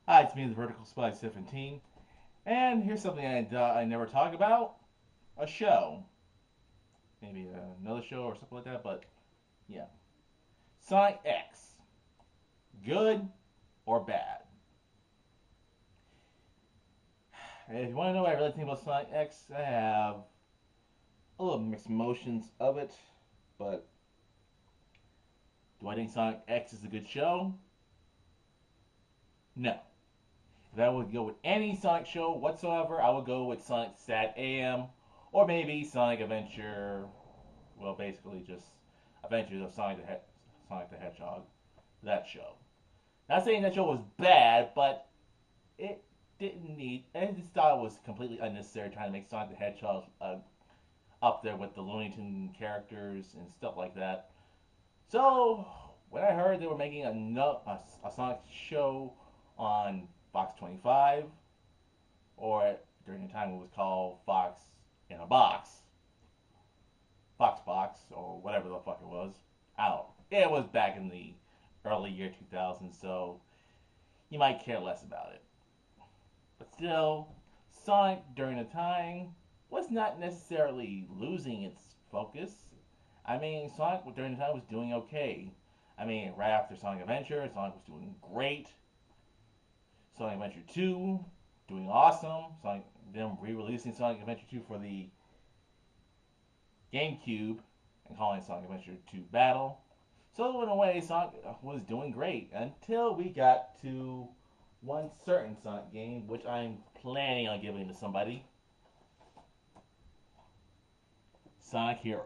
Hi, it's me, the Vertical Spy 17, and here's something I never talk about: a show, maybe another show or something like that. But yeah, Sonic X, good or bad? And if you want to know what I really think about Sonic X, I have a little mixed emotions of it. But do I think Sonic X is a good show? No. If I would go with any Sonic show whatsoever, I would go with Sonic Sat AM or maybe Sonic Adventure. Well, basically just Adventures of Sonic the Hedgehog. That show. Not saying that show was bad, but it didn't need. And just thought it was completely unnecessary trying to make Sonic the Hedgehog up there with the Looney Tune characters and stuff like that. So when I heard they were making a Sonic show on Fox 25, or during the time it was called Fox in a Box, Fox Box, or whatever the fuck it was. I don't know. It was back in the early year 2000, so you might care less about it. But still, Sonic during the time was not necessarily losing its focus. I mean, Sonic during the time was doing okay. I mean, right after Sonic Adventure, Sonic was doing great. Sonic Adventure 2, doing awesome. Sonic, them re-releasing Sonic Adventure 2 for the GameCube and calling it Sonic Adventure 2 Battle. So in a way, Sonic was doing great until we got to one certain Sonic game, which I'm planning on giving to somebody: Sonic Heroes.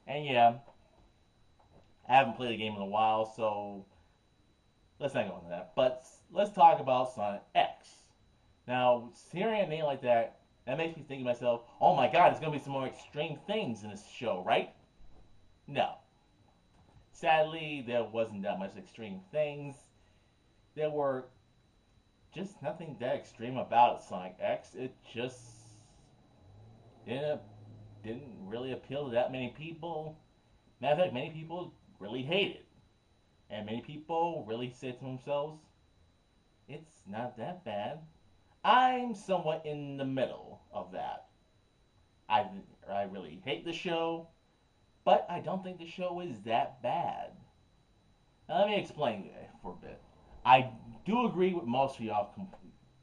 And yeah, I haven't played the game in a while, so let's not go into that. But let's talk about Sonic X. Now, hearing a name like that, that makes me think to myself, oh my god, there's going to be some more extreme things in this show, right? No. Sadly, there wasn't that much extreme things. There were just nothing that extreme about Sonic X. It just didn't didn't really appeal to that many people. Matter of fact, many people really hate it, and many people really say to themselves, "It's not that bad." I'm somewhat in the middle of that. I I really hate the show, but I don't think the show is that bad. Now let me explain for a bit. I do agree with most of y'all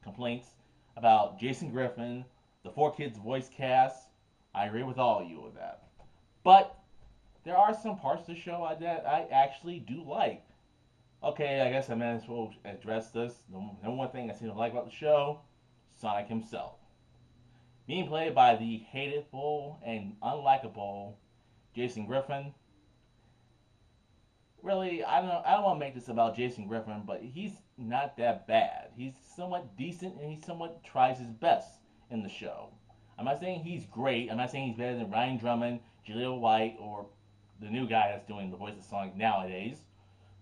complaints about Jason Griffin, the Four Kids voice cast. I agree with all of you with that. But there are some parts of the show that I actually do like. Okay, I guess I might as well address this. The number one thing I seem to like about the show: Sonic himself. Being played by the hateful and unlikable Jason Griffin. Really, I don't want to make this about Jason Griffin, but he's not that bad. He's somewhat decent and he somewhat tries his best in the show. I'm not saying he's great. I'm not saying he's better than Ryan Drummond, Jaleel White, or the new guy that's doing the voice of Sonic nowadays.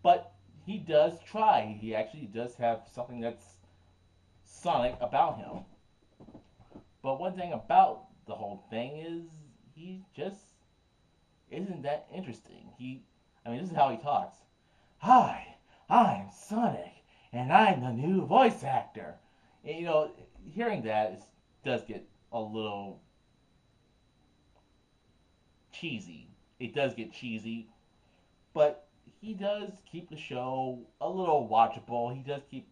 But he does try. He actually does have something that's Sonic about him. But one thing about the whole thing is he just isn't that interesting. I mean, this is how he talks. Hi, I'm Sonic, and I'm the new voice actor. And, hearing that does get a little cheesy. It does get cheesy, but he does keep the show a little watchable. He does keep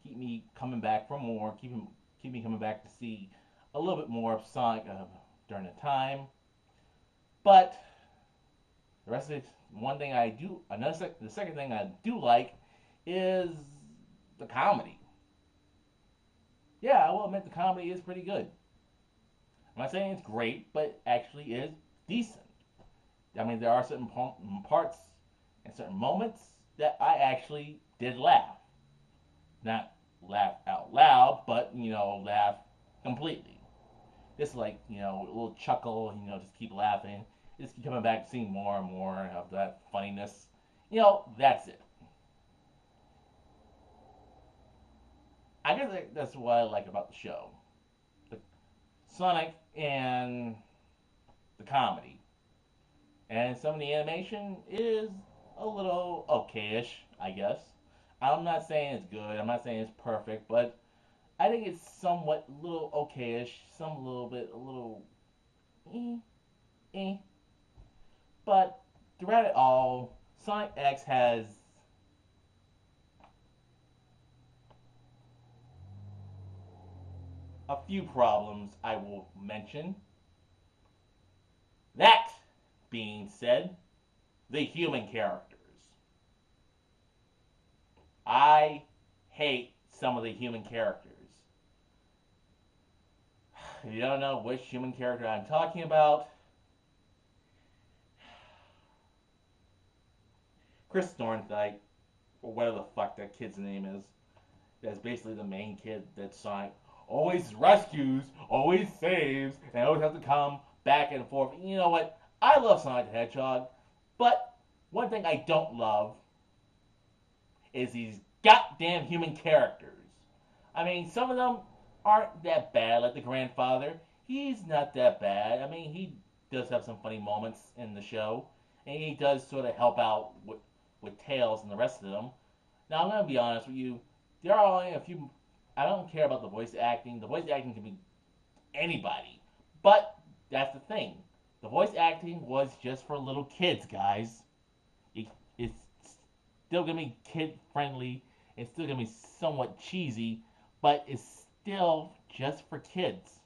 me coming back for more. Keep me coming back to see a little bit more of Sonic during the time. But the rest of it, one thing I do, the second thing I do like is the comedy. Yeah, I will admit the comedy is pretty good. I'm not saying it's great, but actually is decent. I mean, there are certain parts and certain moments that I actually did laugh. Not laugh out loud, but, laugh completely. Just like, a little chuckle, just keep laughing. Just keep coming back, seeing more and more of that funniness. That's it. I guess that's what I like about the show. The Sonic and the comedy. And some of the animation is a little okayish, I guess. I'm not saying it's good. I'm not saying it's perfect, but I think it's somewhat little okayish, some little bit, a little eh, eh. But throughout it all, Sonic X has a few problems I will mention. That being said, the human characters. I hate some of the human characters. If you don't know which human character I'm talking about, Chris Thorndyke, or whatever the fuck that kid's name is, that's basically the main kid that Sonic always rescues, always saves, and always has to come back and forth. You know what? I love Sonic the Hedgehog, but one thing I don't love is these goddamn human characters. I mean, some of them aren't that bad, like the grandfather. He's not that bad. I mean, he does have some funny moments in the show, and he does sort of help out with Tails and the rest of them. Now, I'm going to be honest with you. There are only a few. I don't care about the voice acting. The voice acting can be anybody. But that's the thing. The voice acting was just for little kids, guys. It's still going to be kid friendly. It's still going to be somewhat cheesy, but it's still just for kids.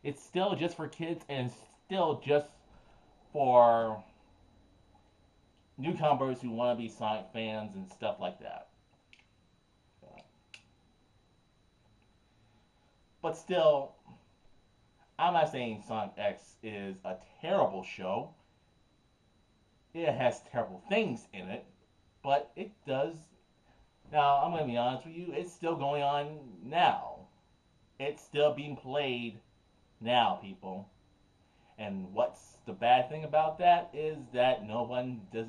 It's still just for kids, and it's still just for newcomers who want to be Sonic fans and stuff like that. But still, I'm not saying Sonic X is a terrible show. It has terrible things in it, but it does. Now, I'm going to be honest with you, it's still going on now. It's still being played now, people. And what's the bad thing about that is that no one does.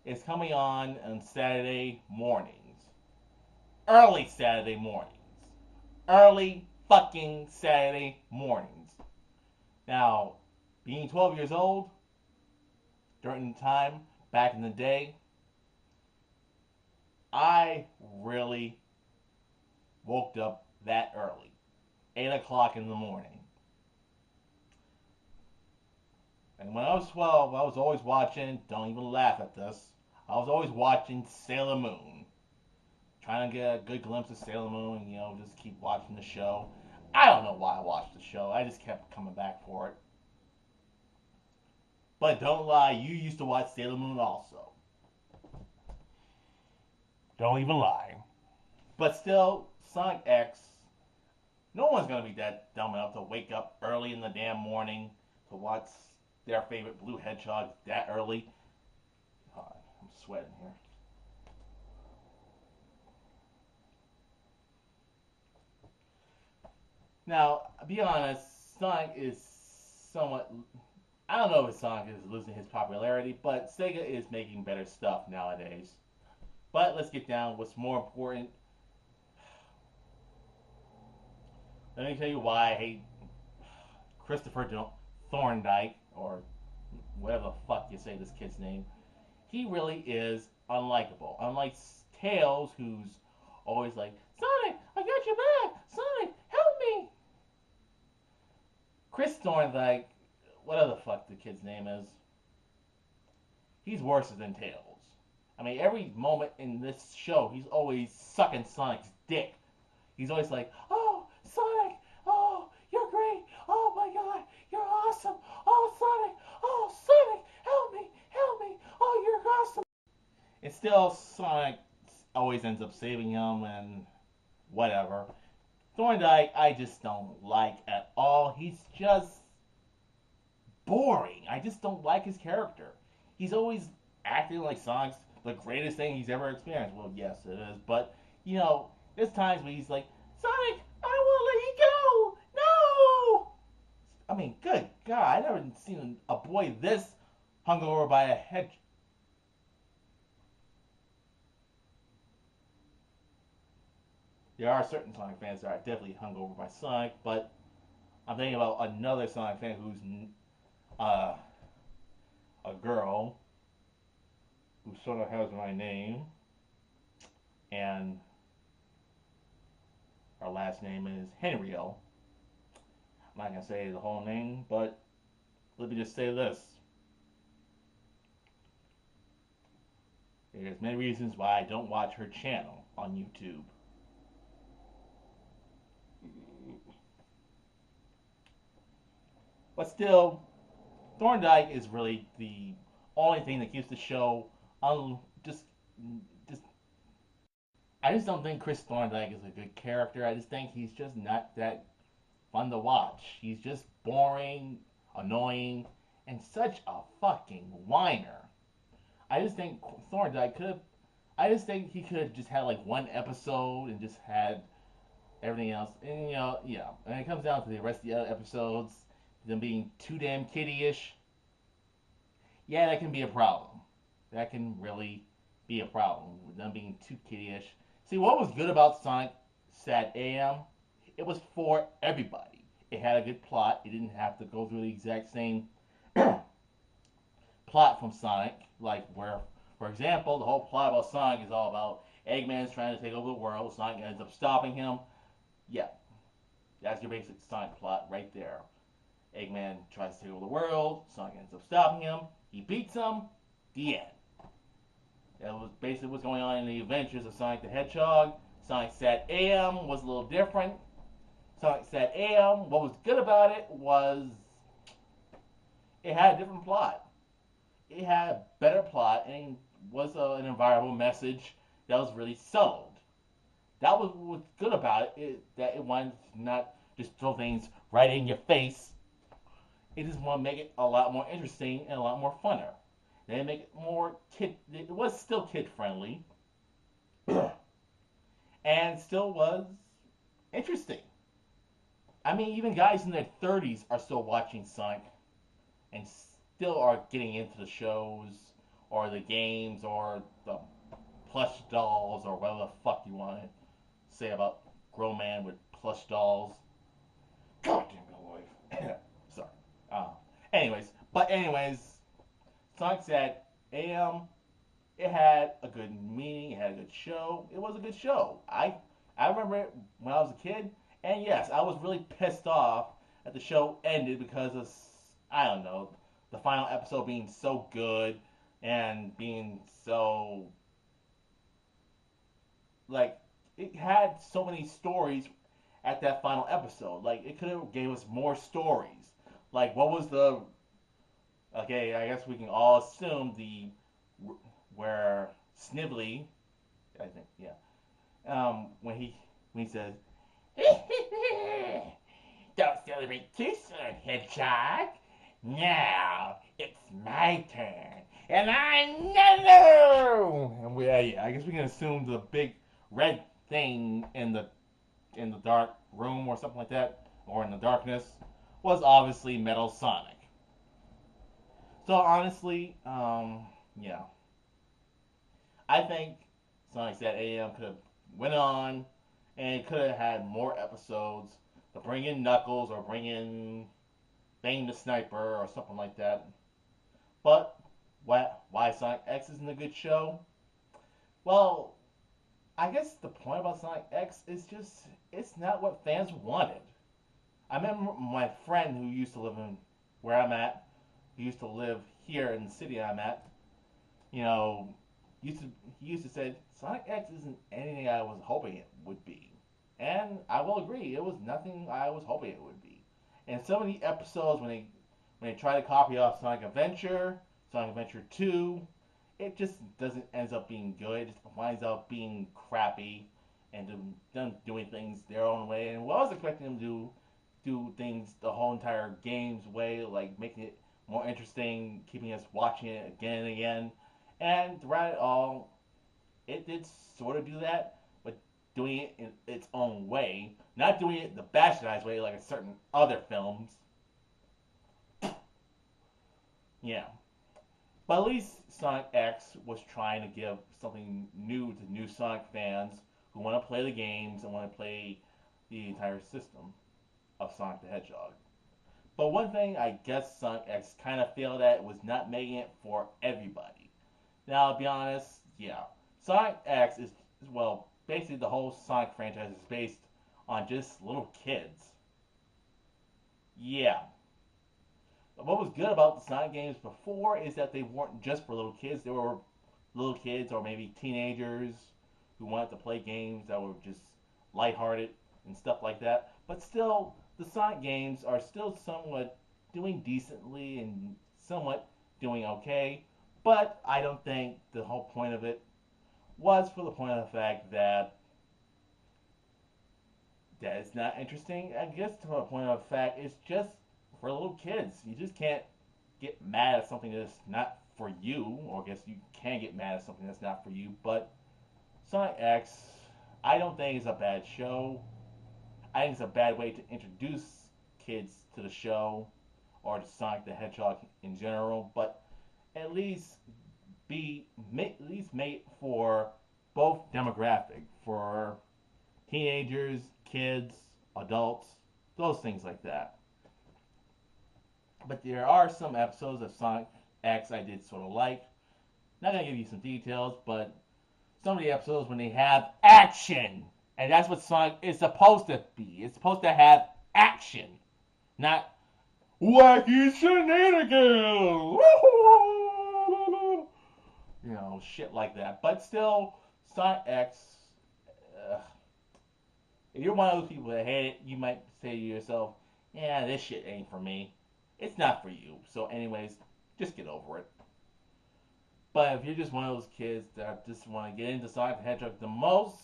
It's coming on Saturday mornings, early Saturday mornings, early fucking Saturday mornings. Now, being 12 years old during the time back in the day, I really woke up that early, 8 o'clock in the morning. And when I was 12, I was always watching, don't even laugh at this, I was always watching Sailor Moon. Trying to get a good glimpse of Sailor Moon and, just keep watching the show. I don't know why I watched the show. I just kept coming back for it. But don't lie, you used to watch Sailor Moon also. Don't even lie. But still, Sonic X, no one's going to be that dumb enough to wake up early in the damn morning to watch their favorite blue hedgehog that early. Oh, I'm sweating here. Now, to be honest, Sonic is somewhat. I don't know if Sonic is losing his popularity, but Sega is making better stuff nowadays. But let's get down to what's more important. Let me tell you why I hate Christopher Thorndyke, or whatever the fuck you say this kid's name. He really is unlikable. Unlike Tails, who's always like, Sonic, I got your back! Sonic, help me! Chris Thorndyke, whatever the fuck the kid's name is, he's worse than Tails. I mean, every moment in this show, he's always sucking Sonic's dick. He's always like, oh, Sonic, oh, you're great. Oh my god, you're awesome. Oh, Sonic, help me. Oh, you're awesome. And still, Sonic always ends up saving him and whatever. Thorndyke, I just don't like at all. He's just boring. I just don't like his character. He's always acting like Sonic's the greatest thing he's ever experienced. Well, yes, it is. But, there's times when he's like, Sonic, I don't want to let you go. No! I mean, good God. I've never seen a boy this hungover by a head. There are certain Sonic fans that are definitely hungover by Sonic, but I'm thinking about another Sonic fan who's uh, a girl who sort of has my name. and her last name is Henrio. I'm not gonna say the whole name, but let me just say this: there's many reasons why I don't watch her channel on YouTube. But still, Thorndike is really the only thing that keeps the show on. Just I just don't think Chris Thorndike is a good character. I just think he's just not that fun to watch. He's just boring, annoying, and such a fucking whiner. I just think Thorndike could have. I just think he could have just had like one episode and just had everything else. And yeah. And it comes down to the rest of the other episodes, them being too damn kiddie-ish. Yeah, that can be a problem. That can really be a problem with them being too kiddie-ish. See, what was good about Sonic Sat AM? It was for everybody. It had a good plot. It didn't have to go through the exact same plot from Sonic, like where, for example, the whole plot about Sonic is all about Eggman's trying to take over the world. Sonic ends up stopping him. Yeah, that's your basic Sonic plot right there. Eggman tries to take over the world. Sonic ends up stopping him. He beats him. The end. That was basically what's going on in the adventures of Sonic the Hedgehog. Sonic Sat AM was a little different. Sonic Sat AM, what was good about it was it had a different plot. It had a better plot and was an environmental message that was really subtle. That was what's good about it, that it wanted to not just throw things right in your face. It just wanted to make it a lot more interesting and a lot more funner. They make it more kid. It was still kid friendly, and still was interesting. I mean, even guys in their 30s are still watching Sonic and still are getting into the shows or the games or the plush dolls or whatever the fuck you want to say about grown man with plush dolls. God damn my wife. Sorry. Uh, anyways, Sonic Sat AM. It had a good meaning. It had a good show. It was a good show. I remember it when I was a kid, and yes, I was really pissed off that the show ended because of I don't know the final episode being so good and being so like it had so many stories at that final episode. Like it could have gave us more stories. Like what was the okay? I guess we can all assume the where Snivelly, I think, yeah, when he says, "Don't celebrate too soon, Hedgehog. Now it's my turn, and I know." And yeah, I guess we can assume the big red thing in the dark room or something like that, or in the darkness, was obviously Metal Sonic. So honestly, yeah, I think Sonic Sat AM could have went on and could have had more episodes to bring in Knuckles or bring in Bane the Sniper or something like that. But why Sonic X isn't a good show? Well, I guess the point about Sonic X is just it's not what fans wanted. I remember my friend who used to live in where I'm at, who used to live here in the city I'm at, you know, used to he used to say Sonic X isn't anything I was hoping it would be, and I will agree, it was nothing I was hoping it would be. And so many episodes when they try to copy off Sonic Adventure, Sonic Adventure 2, it just doesn't ends up being good. It just winds up being crappy and them doing things their own way. And what I was expecting them to do things the whole entire game's way, like making it more interesting, keeping us watching it again and again. And throughout it all, it did sort of do that, but doing it in its own way, not doing it the bastardized way like a certain other films. Yeah, but at least Sonic X was trying to give something new to new Sonic fans who want to play the games and want to play the entire system of Sonic the Hedgehog. But one thing I guess Sonic X kind of failed at was not making it for everybody. Now, I'll be honest, yeah, Sonic X is well, basically the whole Sonic franchise is based on just little kids. Yeah. But what was good about the Sonic games before is that they weren't just for little kids. They were little kids or maybe teenagers who wanted to play games that were just lighthearted and stuff like that. But still, the Sonic games are still somewhat doing decently and somewhat doing okay. But I don't think the whole point of it was for the point of the fact that it's not interesting. I guess to a point of fact, it's just for little kids. You just can't get mad at something that's not for you, or I guess you can get mad at something that's not for you. But Sonic X, I don't think it's a bad show. I think it's a bad way to introduce kids to the show or to Sonic the Hedgehog in general. But at least at least made for both demographic, for teenagers, kids, adults, those things like that. But there are some episodes of Sonic X I did sort of like. Not gonna give you some details, but some of the episodes when they have action, and that's what Sonic is supposed to be. It's supposed to have action, not wacky shenanigans. You know, shit like that. But still, Sonic X. Uh, if you're one of those people that hate it, you might say to yourself, "Yeah, this shit ain't for me." It's not for you. So, anyways, just get over it. But if you're just one of those kids that just want to get into Sonic the Hedgehog the most,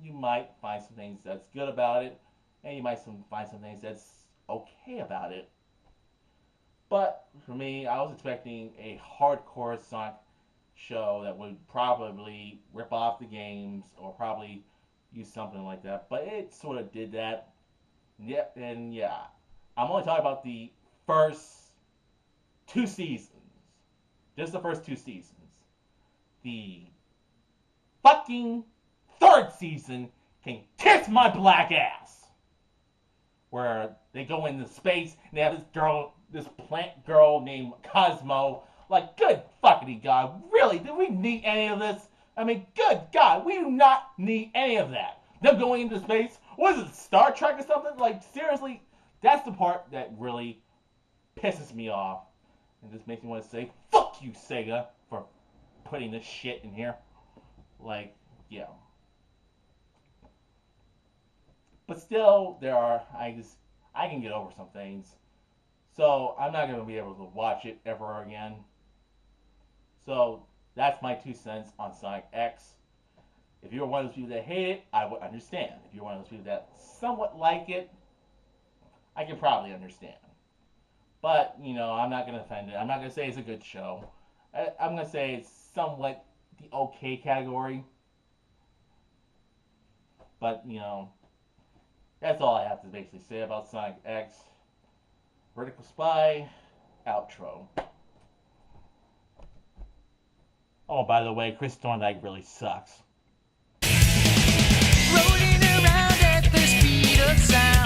you might find some things that's good about it, and you might find some things that's okay about it. But for me, I was expecting a hardcore Sonic show that would probably rip off the games or probably use something like that. But it sort of did that. Yep, and yeah. I'm only talking about the first 2 seasons. Just the first 2 seasons. The fucking third season can kiss my black ass. Where they go into space and they have this plant girl named Cosmo. Like, good fucking God. Really? Do we need any of this? I mean, good God. We do not need any of that. Them going into space. What is it, Star Trek or something? Like, seriously, that's the part that really pisses me off. And just makes me want to say, fuck you, Sega, for putting this shit in here. Like, yeah. But still, I can get over some things. So, I'm not going to be able to watch it ever again. So, that's my 2 cents on Sonic X. If you're one of those people that hate it, I would understand. If you're one of those people that somewhat like it, I can probably understand. But, you know, I'm not going to offend it. I'm not going to say it's a good show. I'm going to say it's somewhat the okay category. But, you know, that's all I have to basically say about Sonic X. Vertical Spy, outro. Oh, by the way, Chris Thorndike really sucks. Rolling around at the speed of sound.